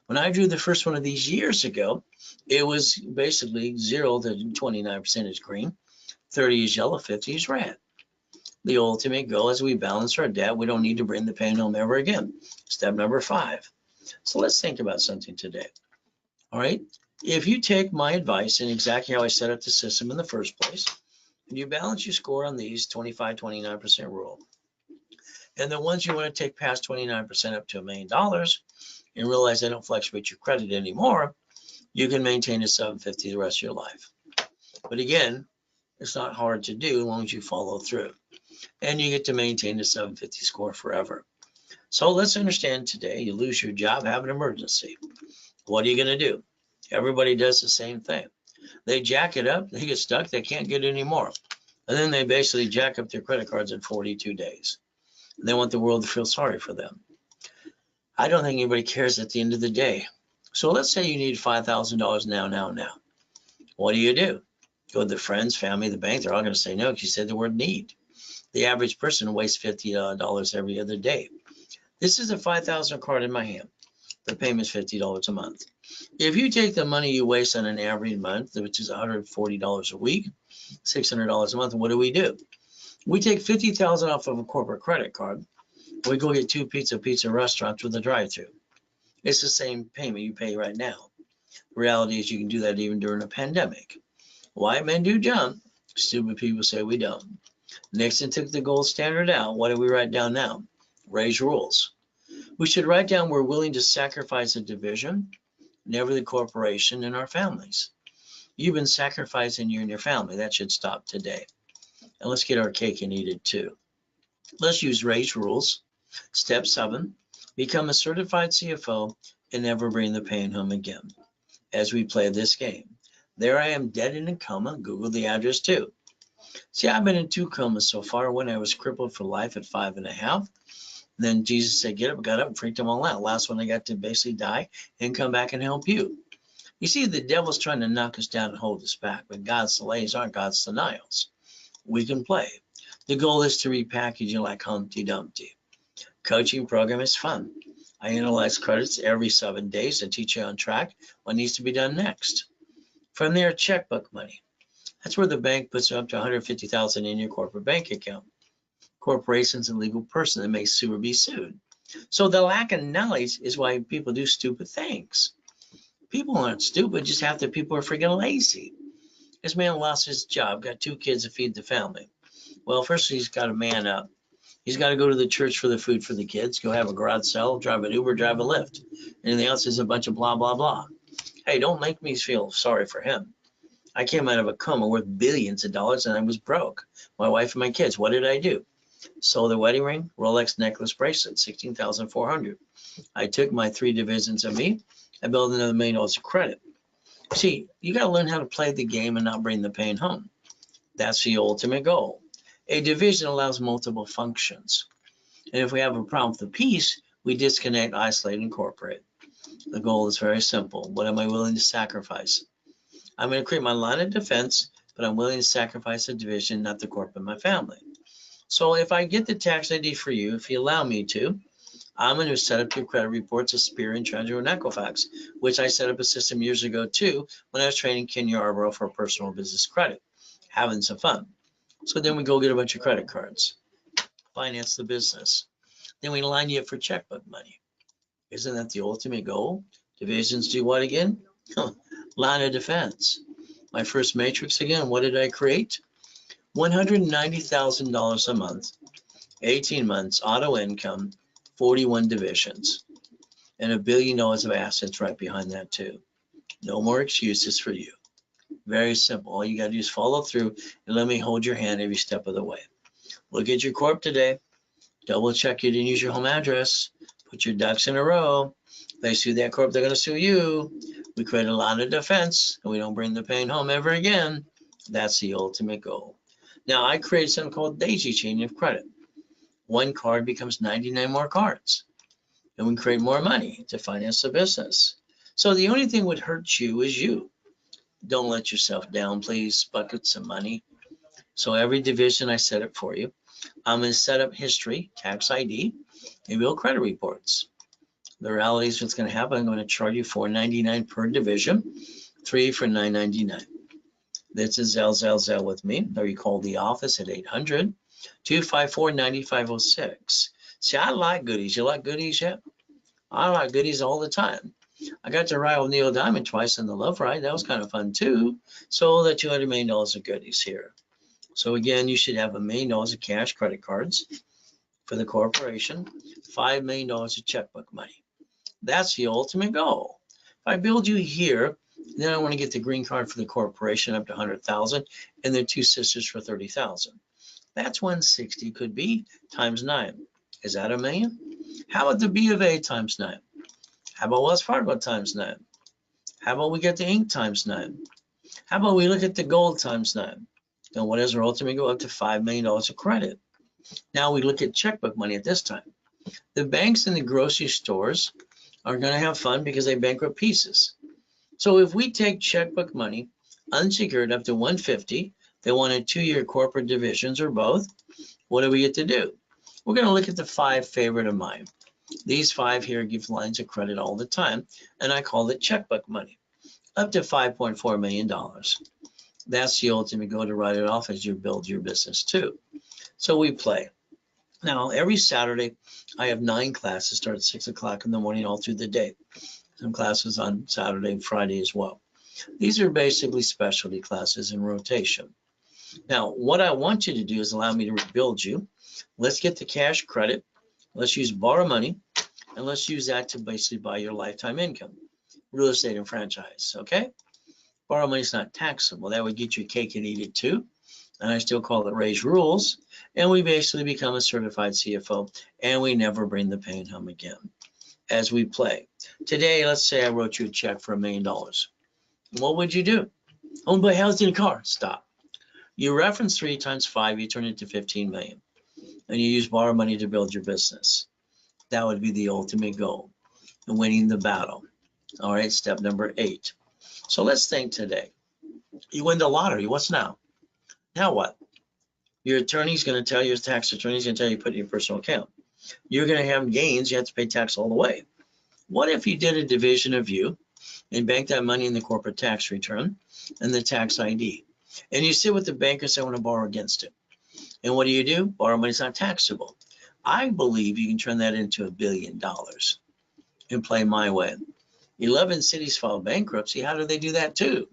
When I drew the first one of these years ago, it was basically 0 to 29% is green, 30 is yellow, 50 is red. The ultimate goal is we balance our debt. We don't need to bring the pain home ever again. Step number 5. So let's think about something today. All right. If you take my advice and exactly how I set up the system in the first place, and you balance your score on these 25, 29% rule, and the ones you want to take past 29% up to $1 million and realize they don't fluctuate your credit anymore, you can maintain a 750 the rest of your life. But again, it's not hard to do as long as you follow through. And you get to maintain a 750 score forever. So let's understand today, you lose your job, have an emergency. What are you going to do? Everybody does the same thing. They jack it up, they get stuck, they can't get any more. And then they basically jack up their credit cards in 42 days. And they want the world to feel sorry for them. I don't think anybody cares at the end of the day. So let's say you need $5,000 now. What do? Go to the friends, family, the bank. They're all going to say no because you said the word need. The average person wastes $50 every other day. This is a $5,000 card in my hand. The payment's $50 a month. If you take the money you waste on an average month, which is $140 a week, $600 a month, what do? We take $50,000 off of a corporate credit card. We go get 2 pizza restaurants with a drive-through. It's the same payment you pay right now. The reality is you can do that even during a pandemic. White men do jump. Stupid people say we don't. Nixon took the gold standard out. What do we write down now? Raise rules. We should write down we're willing to sacrifice a division, never the corporation and our families. You've been sacrificing you and your family. That should stop today. And let's get our cake and eat it too. Let's use raise rules. Step 7, become a certified CFO and never bring the pain home again. As we play this game. There I am dead and in coma. Google the address too. See, I've been in 2 comas so far. When I was crippled for life at 5.5. Then Jesus said, get up, got up and freaked them all out. Last one I got to basically die and come back and help you. You see, the devil's trying to knock us down and hold us back, but God's delays aren't God's denials. We can play. The goal is to repackage you like Humpty Dumpty. Coaching program is fun. I analyze credits every 7 days and teach you on track what needs to be done next. From there, checkbook money. That's where the bank puts up to $150,000 in your corporate bank account. Corporation's a legal person that may sue or be sued. So the lack of knowledge is why people do stupid things. People aren't stupid, just half the people are freaking lazy. This man lost his job, got 2 kids to feed the family. Well, first he's got to man up. He's got to go to the church for the food for the kids, go have a garage sale, drive an Uber, drive a Lyft. Anything else is a bunch of blah, blah, blah. Hey, don't make me feel sorry for him. I came out of a coma worth billions of dollars and I was broke. My wife and my kids, what did I do? Sold a wedding ring, Rolex necklace bracelet, $16,400. I took my 3 divisions of me. I built another $1 million of credit. See, you got to learn how to play the game and not bring the pain home. That's the ultimate goal. A division allows multiple functions. And if we have a problem with the piece, we disconnect, isolate, and incorporate. The goal is very simple. What am I willing to sacrifice? I'm going to create my line of defense, but I'm willing to sacrifice a division, not the corp and my family. So if I get the tax ID for you, if you allow me to, I'm going to set up your credit reports, Experian, Treasury, and Equifax, which I set up a system years ago too when I was training Ken Yarbrough for personal business credit, having some fun. So then we go get a bunch of credit cards, finance the business. Then we line you up for checkbook money. Isn't that the ultimate goal? Divisions do what again? Line of defense. My first matrix again, what did I create? $190,000 a month, 18 months, auto income, 41 divisions, and $1 billion of assets right behind that too. No more excuses for you. Very simple. All you got to do is follow through and let me hold your hand every step of the way. Look at your corp today. Double check you didn't use your home address. Put your ducks in a row. If they sue that corp, they're going to sue you. We create a line of defense and we don't bring the pain home ever again. That's the ultimate goal. Now I created something called daisy chain of credit. 1 card becomes 99 more cards. And we create more money to finance the business. So the only thing that would hurt you is you. Don't let yourself down, please. Buckets of money. So every division I set up for you. I'm going to set up history, tax ID, and bill credit reports. The reality is what's going to happen. I'm going to charge you $4.99 per division, 3 for $9.99. This is Zell with me, or you call the office at 800-254-9506. See, I like goodies. You like goodies yet? I like goodies all the time. I got to ride with Neil Diamond twice in the Love Ride. That was kind of fun too. So the $200 million of goodies here. So again, you should have $1 million of cash credit cards for the corporation, $5 million of checkbook money. That's the ultimate goal. If I build you here, then I want to get the green card for the corporation up to $100,000 and their 2 sisters for $30,000. That's 160 could be times 9. Is that $1 million? How about the B of A times 9? How about Wells Fargo times 9? How about we get the Inc. times 9? How about we look at the gold times 9? And what is our ultimate goal? Up to $5 million of credit. Now we look at checkbook money at this time. The banks and the grocery stores are going to have fun because they bankrupt pieces. So if we take checkbook money, unsecured up to 150, they wanted 2-year corporate divisions or both, what do we get to do? We're going to look at the 5 favorite of mine. These 5 here give lines of credit all the time, and I call it checkbook money, up to $5.4 million. That's the ultimate goal, to write it off as you build your business too. So we play. Now, every Saturday, I have 9 classes, start at 6 o'clock in the morning all through the day. Some classes on Saturday and Friday as well. These are basically specialty classes in rotation. Now, what I want you to do is allow me to rebuild you. Let's get the cash credit. Let's use borrow money, and let's use that to basically buy your lifetime income, real estate and franchise, okay? Borrow money is not taxable. That would get you cake and eat it too. And I still call it raise rules. And we basically become a certified CFO, and we never bring the pain home again as we play. Today, let's say I wrote you a check for $1 million. What would you do? Oh, but how's in a car? Stop. You reference 3 times 5, you turn it to 15 million. And you use borrow money to build your business. That would be the ultimate goal, and winning the battle. All right, step number 8. So let's think today. You win the lottery, what's now? Now what? Your attorney's going to tell you, your tax attorney's going to tell you put in your personal account. You're going to have gains, you have to pay tax all the way. What if you did a division of you and bank that money in the corporate tax return and the tax ID? And you sit with the banker and say, I want to borrow against it. And what do? Borrow money is not taxable. I believe you can turn that into $1 billion and play my way. 11 cities filed bankruptcy. How do they do that too?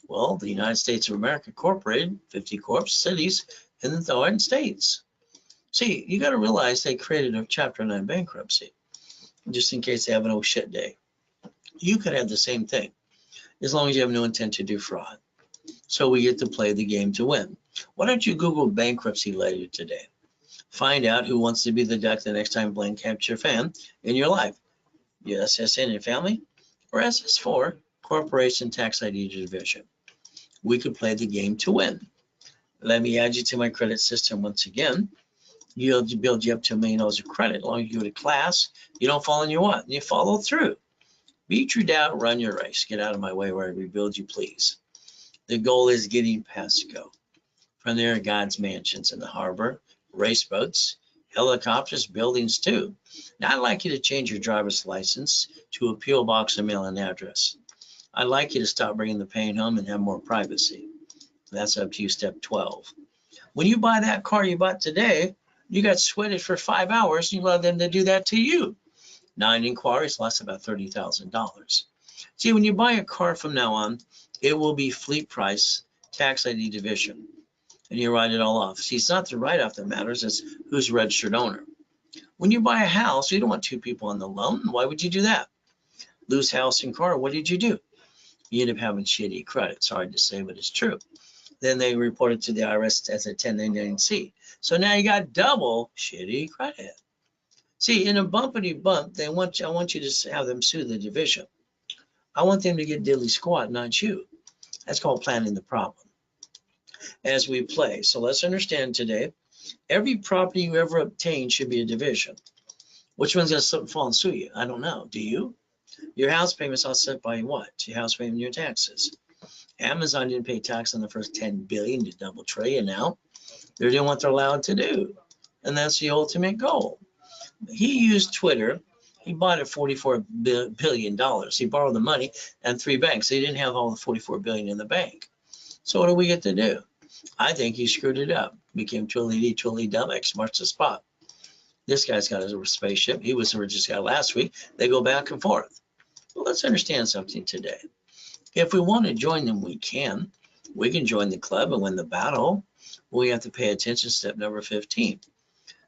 Well, the United States of America Incorporated, 50 corp cities in the United States. See, you got to realize they created a Chapter 9 bankruptcy just in case they have an oh shit day. You could have the same thing as long as you have no intent to do fraud. So we get to play the game to win. Why don't you Google bankruptcy later today? Find out who wants to be the duck the next time Blaine camps your fan in your life. Your SSN and family, or SS4, Corporation Tax ID Division. We could play the game to win. Let me add you to my credit system once again. You'll build you up to $1 million of credit. As long as you go to class, you don't fall in your what? You follow through. Beat your doubt, run your race. Get out of my way where I rebuild you, please. The goal is getting past go. From there, God's mansions in the harbor, race boats, helicopters, buildings too. Now, I'd like you to change your driver's license to a P.O. box and mail an address. I'd like you to stop bringing the pain home and have more privacy. That's up to you, step 12. When you buy that car you bought today, you got sweated for 5 hours. You allowed them to do that to you. 9 inquiries, lost about $30,000. See, when you buy a car from now on, it will be fleet price, tax ID division, and you write it all off. See, it's not the write-off that matters, it's who's registered owner. When you buy a house, you don't want 2 people on the loan. Why would you do that? Lose house and car, what did you do? You end up having shitty credit. It's hard to say, but it's true. Then they report it to the IRS as a 1099-C. So now you got double shitty credit. See, in a bumpity bump, I want you to have them sue the division. I want them to get diddly squat, not you. That's called planning the problem as we play. So let's understand today, every property you ever obtain should be a division. Which one's going to slip and fall and sue you? I don't know. Do you? Your house payment's offset by what? Your house payment and your taxes. Amazon didn't pay tax on the first 10 billion to double trillion now. They're doing what they're allowed to do. And that's the ultimate goal. He used Twitter. He bought it $44 billion. He borrowed the money and 3 banks. He didn't have all the $44 billion in the bank. So what do we get to do? I think he screwed it up. Became totally dumb. X marks the spot. This guy's got a spaceship. He was the richest guy last week. They go back and forth. Well, let's understand something today. If we want to join them, we can. We can join the club and win the battle. We have to pay attention, step number 15.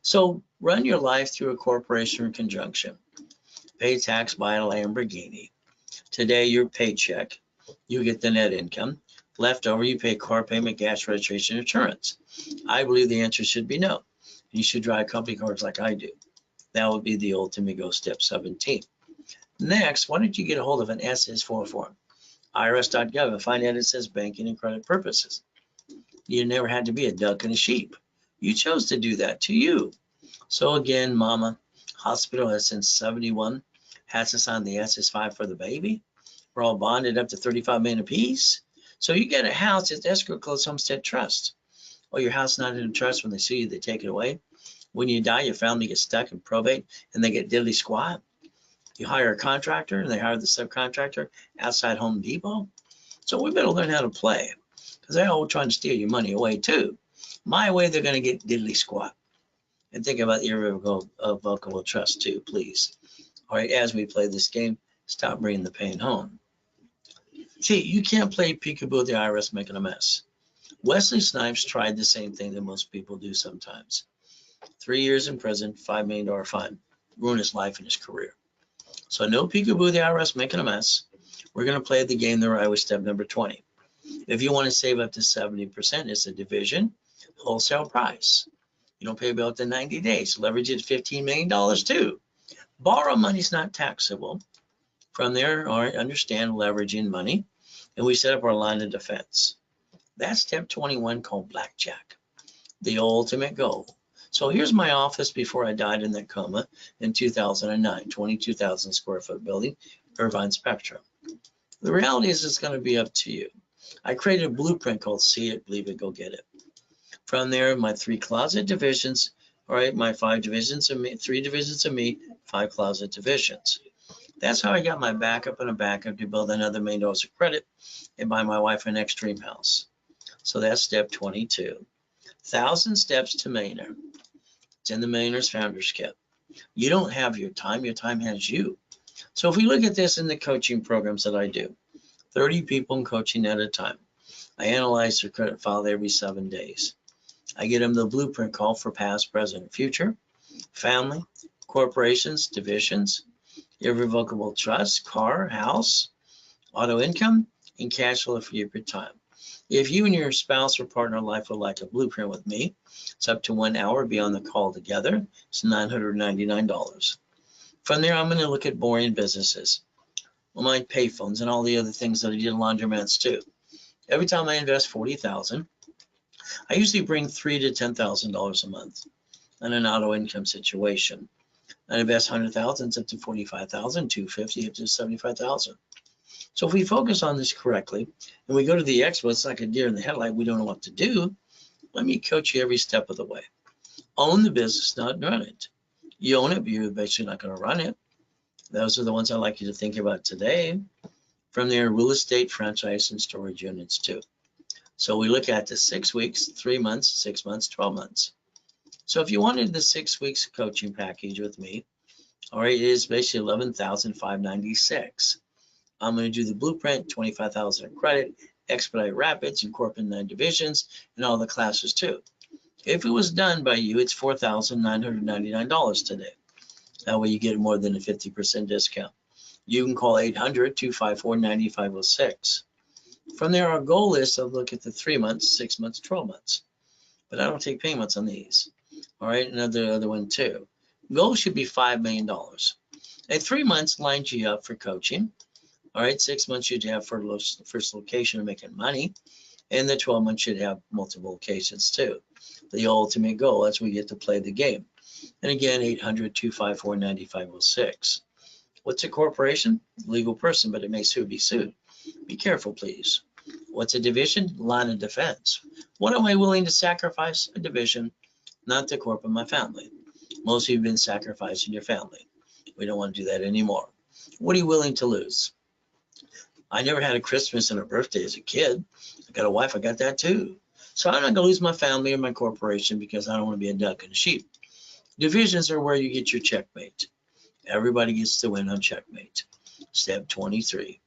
So run your life through a corporation or conjunction. Pay tax, buy a Lamborghini. Today, your paycheck, you get the net income. Leftover, you pay car payment, gas registration, insurance. I believe the answer should be no. You should drive company cars like I do. That would be the ultimate go, step 17. Next, why don't you get a hold of an SS4 form? IRS.gov and find out it says banking and credit purposes. You never had to be a duck and a sheep. You chose to do that to you. So again, Mama, hospital has since 71 has us on the SS5 for the baby. We're all bonded up to 35 million apiece. So you get a house, it's escrow closed homestead trust. Oh, your house not in a trust. When they sue you, they take it away. When you die, your family gets stuck in probate and they get diddly squat. You hire a contractor and they hire the subcontractor outside Home Depot. So we better learn how to play, because they're all trying to steal your money away too. My way, they're going to get diddly squat. And think about the irrevocable trust too, please. All right, as we play this game, stop bringing the pain home. See, you can't play peekaboo with the IRS making a mess. Wesley Snipes tried the same thing that most people do sometimes. 3 years in prison, $5 million fine, ruined his life and his career. So no peekaboo with the IRS making a mess. We're going to play the game the right way, step number 20. If you want to save up to 70%, it's a division wholesale price. You don't pay about the 90 days. Leverage it $15 million too. Borrow money is not taxable. From there, all right, understand leveraging money. And we set up our line of defense. That's step 21 called blackjack, the ultimate goal. So here's my office before I died in that coma in 2009, 22,000 square foot building, Irvine Spectrum. The reality is it's going to be up to you. I created a blueprint called See It, Believe It, Go Get It. From there, my 3 closet divisions, all right, my 5 divisions of me, 3 divisions of me, 5 closet divisions. That's how I got my backup and a backup to build another $1 million of credit and buy my wife an extreme house. So that's step 22. 1,000 steps to millionaire. It's in the Millionaire's Founders Kit. You don't have your time has you. So if we look at this in the coaching programs that I do, 30 people in coaching at a time. I analyze their credit file every 7 days. I get them the blueprint call for past, present, future, family, corporations, divisions, irrevocable trust, car, house, auto income, and cash flow for your time. If you and your spouse or partner in life would like a blueprint with me, it's up to 1 hour. Be on the call together. It's $999. From there, I'm going to look at boring businesses, my payphones, and all the other things that I did in laundromats too. Every time I invest $40,000, I usually bring $3,000 to $10,000 a month in an auto income situation. I invest $100,000, it's up to $45,000, $250,000 up to $75,000. So if we focus on this correctly, and we go to the expo, it's like a deer in the headlight. We don't know what to do. Let me coach you every step of the way. Own the business, not run it. You own it, but you're basically not going to run it. Those are the ones I'd like you to think about today. From there, real estate, franchise, and storage units too. So we look at the 6 weeks, 3 months, 6 months, 12 months. So if you wanted the 6 weeks coaching package with me, all right, it is basically $11,596. I'm going to do the blueprint, $25,000 in credit, expedite rapids, incorporate 9 divisions, and all the classes too. If it was done by you, it's $4,999 today. That way you get more than a 50% discount. You can call 800-254-9506. From there, our goal is to look at the 3 months, 6 months, 12 months. But I don't take payments on these. All right, another one too. Goal should be $5 million. At 3 months lines you up for coaching. All right, 6 months you'd have for first location of making money. And the 12 months should have multiple locations too. The ultimate goal as we get to play the game. And again, 800-254-9506. What's a corporation? Legal person, but it may sue be sued. Be careful, please. What's a division? Line of defense. What am I willing to sacrifice? A division, not the corp of my family. Most of you have been sacrificing your family. We don't want to do that anymore. What are you willing to lose? I never had a Christmas and a birthday as a kid. I got a wife, I got that too. So I'm not going to lose my family or my corporation because I don't want to be a duck and a sheep. Divisions are where you get your checkmate. Everybody gets to win on checkmate. Step 23,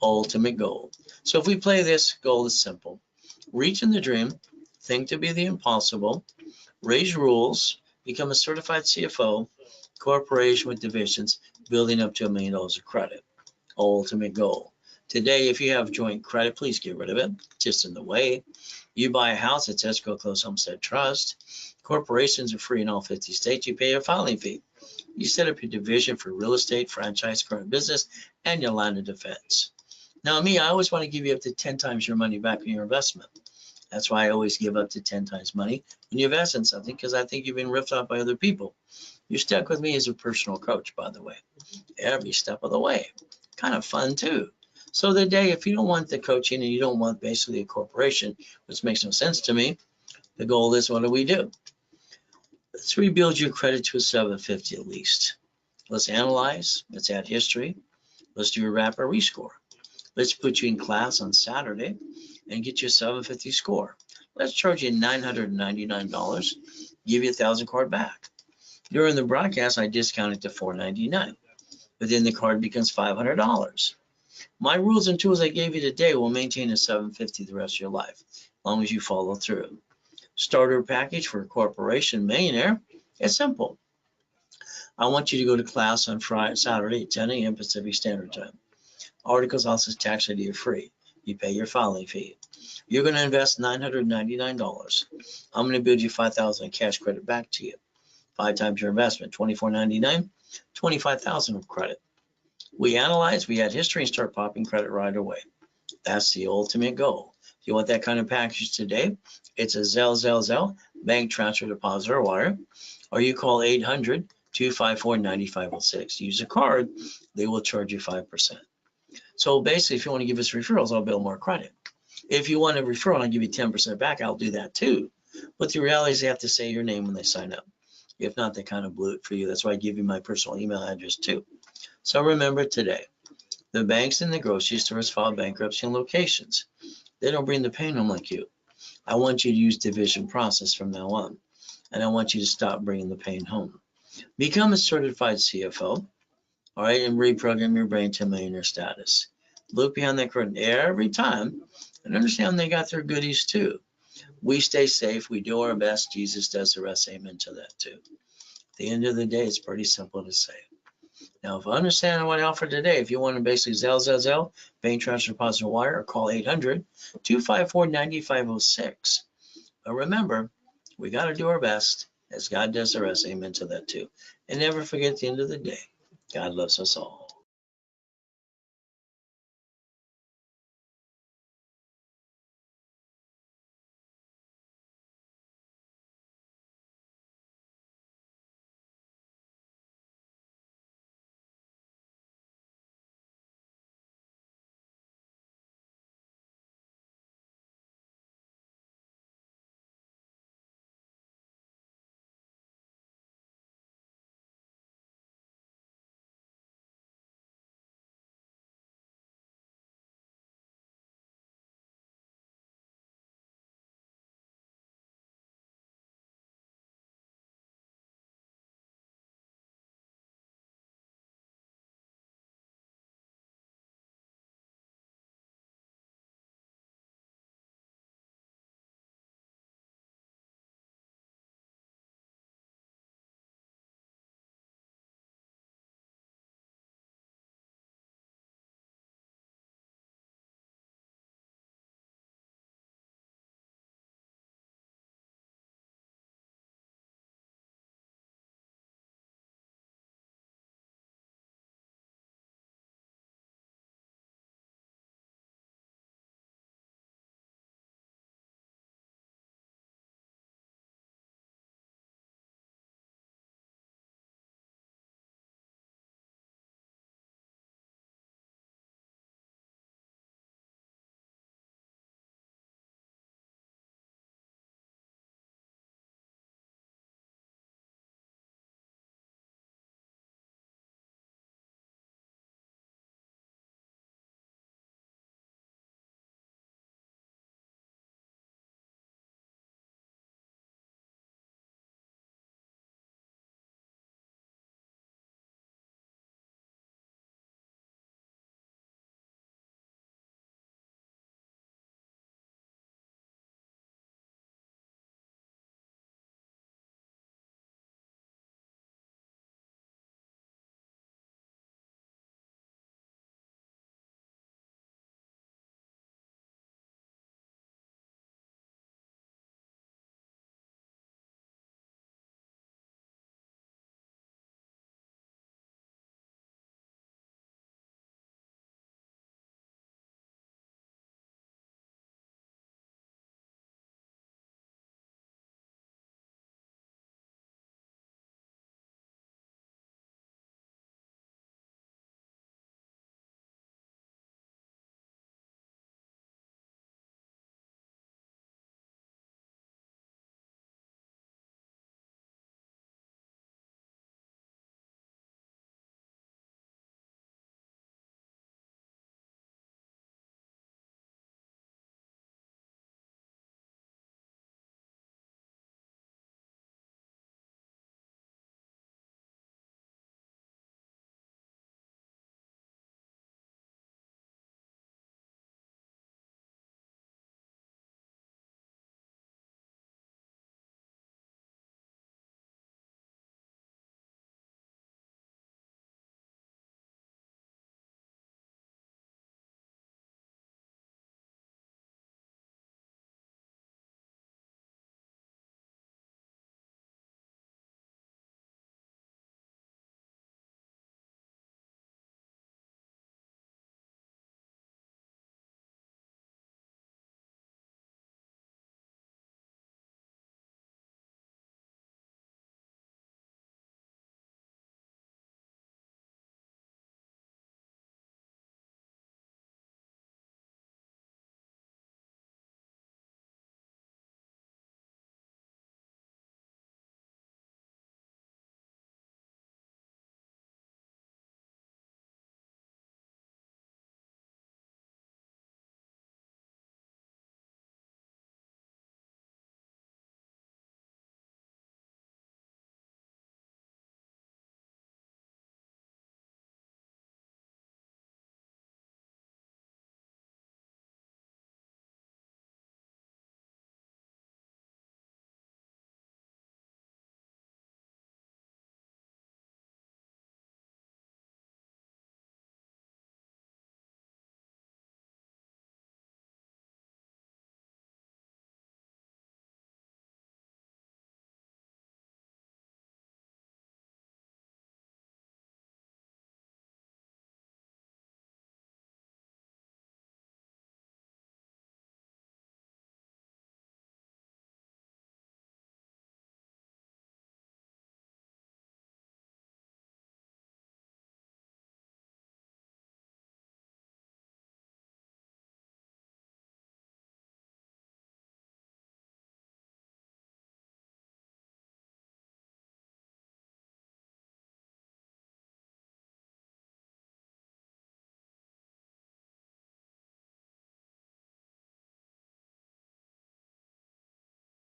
ultimate goal. So if we play this, goal is simple. Reach in the dream, think to be the impossible, raise rules, become a certified CFO, corporation with divisions, building up to $1 million of credit. Ultimate goal. Today, if you have joint credit, please get rid of it. Just in the way. You buy a house, it's escrow closed homestead trust. Corporations are free in all 50 states. You pay a filing fee. You set up your division for real estate, franchise, current business, and your line of defense. Now, me, I always want to give you up to 10 times your money back on your investment. That's why I always give up to 10 times money when you invest in something, because I think you've been ripped off by other people. You stuck with me as a personal coach, by the way, every step of the way. Kind of fun too. So the day, if you don't want the coaching and you don't want basically a corporation, which makes no sense to me, the goal is, what do? Let's rebuild your credit to a 750 at least. Let's analyze, let's add history, let's do a rapid rescore. Let's put you in class on Saturday and get you a 750 score. Let's charge you $999, give you a 1,000 card back. During the broadcast, I discount it to $499, but then the card becomes $500. My rules and tools I gave you today will maintain a 750 the rest of your life, as long as you follow through. Starter package for a corporation millionaire. It's simple. I want you to go to class on Saturday at 10 a.m. Pacific Standard Time. Articles also tax ID free. You pay your filing fee. You're going to invest $999. I'm going to build you 5,000 cash credit back to you. 5 times your investment, $24.99, 25,000 of credit. We analyze, we add history, and start popping credit right away. That's the ultimate goal. If you want that kind of package today, it's a Zelle, bank transfer, deposit, or wire, or you call 800-254-9506. Use a card, they will charge you 5%. So basically, if you want to give us referrals, I'll build more credit. If you want a referral and I'll give you 10% back, I'll do that too. But the reality is they have to say your name when they sign up. If not, they kind of blew it for you. That's why I give you my personal email address too. So remember today, the banks and the grocery stores file bankruptcy in locations. They don't bring the pain home like you. I want you to use division process from now on. And I want you to stop bringing the pain home. Become a certified CFO, all right, and reprogram your brain to millionaire status. Look behind that curtain every time and understand they got their goodies too. We stay safe. We do our best. Jesus does the rest. Amen to that too. At the end of the day, it's pretty simple to say. Now, if I understand what I offer today, if you want to basically Zelle, bank transfer, deposit, wire, or call 800-254-9506. But remember, we got to do our best as God does the rest. Amen to that too. And never forget, at the end of the day, God loves us all.